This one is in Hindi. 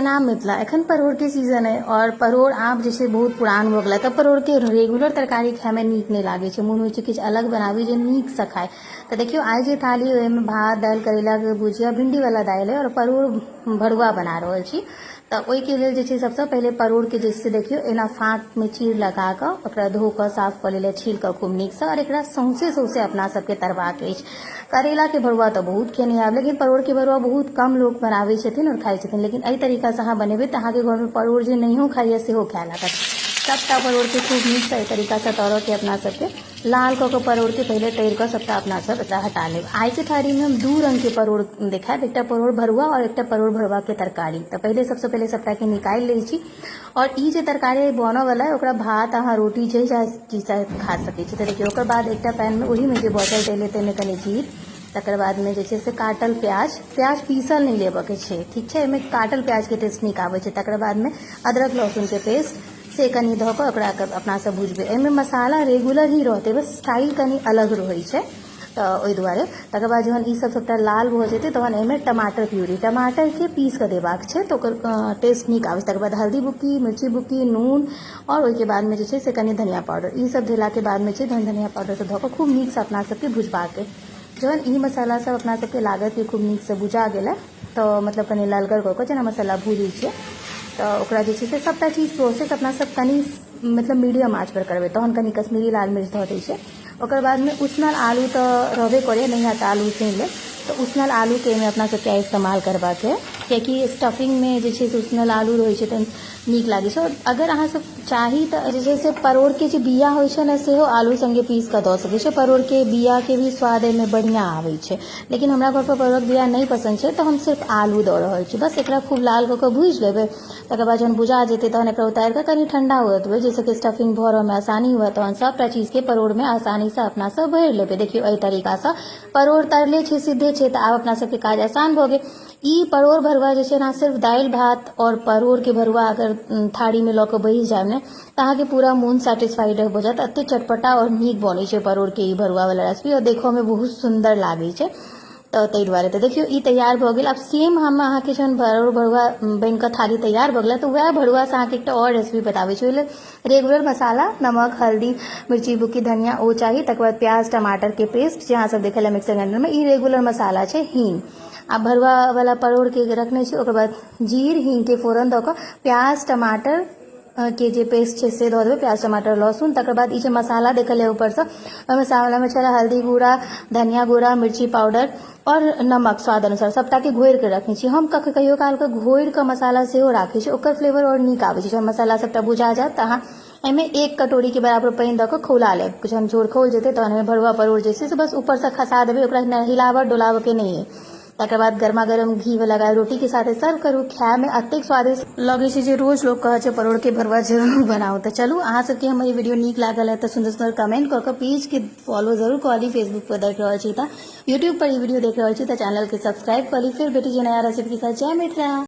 प्रणाम मिथिला। एखन परोड़ के सीजन है और परोड़ आब जैसे बहुत पुरान हो गया तब परोड़ के रेगुलर तरकारी खाए में नीक नहीं लागे छै, मन होइ छै किछु अलग बनाबी जे नीक से खाए। तो देखियो आइ जे थाली है ओहिमे भात दालि करेला के भुजिया भिंडी वाला दालि है और परोड़ भरुआ बना रहल छी। तो ओहिके लेल जे छै सबसे पहले परोड़ के जैसे देखियो एना फाँक में चीर लगा कऽ ओकरा धो कऽ साफ कऽ लेले, छील कऽ खूब नीक से और एकरा सौंसे सौंसे अपना सबके तरबाक अछि। करेला के भरुआ तो बहुत खेने आब, लेकिन परोड़ के भरुआ बहुत कम लोग बनाबै छथिन और खाइ छथिन। लेकिन एहि तरीका से अहाँ बनेबै तऽ अहाँके घर में परोड़ जे नहियो खाइए सेहो खाए लागत। सबटा परोड़ के खूब नीक से एहि तरीका से तरह के अपना सबके लाल कऽ के परोड़ के पहले तैर कऽ सबटा अपना सब एकरा हटा लेब। आइ के थाली में हम दू रंग के परोड़ देखाएब, एकटा परोड़ भरुआ और एकटा परोड़ भरुआ के तरकारी। तो पहले सबसे पहले सबटा के निकालि लै छी और ई जे तरकारी बनऽ वाला है ओकरा भात अहाँ रोटी जे चीज से खा सकै छी। तो देखियो ओकर बाद एकटा पैन में ओही में जे बचल तेल ताहिमे कनि जीर, तकर बाद में जे छै से काटल प्याज पीसल नहीं लेबऽ के छै, ठीक छै। एहिमे काटल प्याज के टेस्ट नीक आबै छै। तकर बाद में अदरक लहसुन के पेस्ट से कनि धऽ कऽ ओकरा अपना सब भुजबै। एहिमे मसाला रेगुलर ही रहतै, बस स्टाइल कनि अलग रहै छै तो ओहि दुआरे। तकर बाद जहन ई सब सबटा लाल भऽ जेतै तहन एहिमे टमाटर प्यूरी, टमाटर के पीस कऽ देबाक छै तो ओकर टेस्ट नीक आबै छै। तकर बाद हल्दी बुक्की, मिर्ची बुक्की, नून और ओहिके बाद में जे छै से कनि धनिया पाउडर, ई सब देला के बाद में छै धनिया पाउडर से धऽ कऽ खूब नीक से अपना सबके भुजबाक अइ। जहन ई मसाला सब अपना सबके लागत कि खूब नीक से भुजा गेलै तो मतलब कनि ललगर कऽ कऽ जेना मसाला भूजै छियै तो ओकरा जे छै से सबटा चीज प्रोसेस अपना सब कनि मतलब मीडियम आँच पर करबै। तहन कनि कश्मीरी लाल मिर्च धऽ दै छै। ओकर बाद में उसनल आलू तो रहबे करे, नहीं है तो आलू छीन ले तो उसनल आलू के में अपना सबके इस्तेमाल करबाक है, कियाकि स्टफिंग में जे छै से उसनल आलू रहै छै तऽ नीक लागै छै। अगर अहाँ सब चाही तऽ जे छै से परोड़ के जे बिया होइ छै ने सेहो आलू संगे पीस कऽ दऽ सकै छै। परोड़ के बिया के भी स्वाद एहिमे बढ़िया आबै छै, लेकिन हमरा घर पर परोड़ बिया नहीं पसंद छै तो हम सिर्फ आलू दऽ रहल छी। बस एकरा खूब लाल कऽ कऽ भूजि लेबै। तकर बाद जहन भुजा जेतै तहन एकरा उतारि कऽ कनि ठंडा हुअ देबै, जैसे कि स्टफिंग भरऽ में आसानी हुए, तहन सबटा चीज के परोड़ में आसानी से अपना सब भरि लेबै। देखियो एहि तरीका से परोड़ तरले छै, सीधे छै, तो आब अपना सबके काज आसान भऽ गेल। ई परोड़ भरुआ जे छै ना सिर्फ दालि भात और परोड़ के भरुआ अगर थारी में लऽ कऽ बैस जायब ने तऽ अहाँके पूरा मोन सेटिस्फाइड भऽ जायत। एते चटपटा और नीक बनै छै परोड़ के ई भरुआ वाला रेसिपी और देखऽ में बहुत सुंदर लागै छै। तो ताहि दुआरे तो देखियो ई तैयार भऽ गेल। अब सेम हम अहाँके जहन परोड़ भरुआ बनि कऽ थाली तैयार भऽ गेल तो वएह भरुआ से अहाँके एकटा और रेसिपी बताबै छी। ओहि लेल रेगुलर मसाला नमक हल्दी मिर्ची बुक्की धनिया ओ चाही। तकर बाद प्याज टमाटर के पेस्ट जे अहाँ सब देखल मिक्सर ग्राइंडर में, ई रेगुलर मसाला छै। हींग आ भरुआ वाला परोड़ के रखने छी, ओकर बाद जीर हींग के फोरन दऽ कऽ प्याज टमाटर के जे पेस्ट छै से दऽ देबै, प्याज टमाटर लहसुन। तकर बाद ई जे मसाला देखल है ऊपर से ओहि मसाला में छला हल्दी गुड़ा धनिया गुड़ा मिर्ची पाउडर और नमक स्वाद अनुसार, सबटा के घोरि के रखने छी। हम कहियो काल के घोरि के मसाला सेहो राखै छी, ओकर फ्लेवर और नीक आबै छै। जहन मसाला सबटा भुजा जायत तऽ अहाँ एहिमे 1 कटोरी के बराबर पानि दऽ कऽ खौला लेब। जहन झोर खौल जेतै तहन एहिमे भरुआ परोड़ जे छै से बस ऊपर से खसा देबै, ओकरा हिलाबऽ डोलाबऽ के नहीं है। तकर बाद गर्मा गर्म घी वाला रोटी के साथ सर्व करू। खाए में अतेक स्वादिष्ट लगे छै जे रोज लोग कहै छै परोड़ के भरुआ जरूर बनाओ। तो चलू अहाँ सबके हमर ये वीडियो नीक लागल है तो सुंदर सुंदर कमेंट कऽ के पेज के फॉलो जरूर कऽ ली। फेसबुक पर देख रहल छी तऽ यूट्यूब पर ई वीडियो देख रहल छी तऽ चैनल के सब्सक्राइब कऽ ली। फिर बेटी जे नया रेसिपी के साथ जय मिथिला।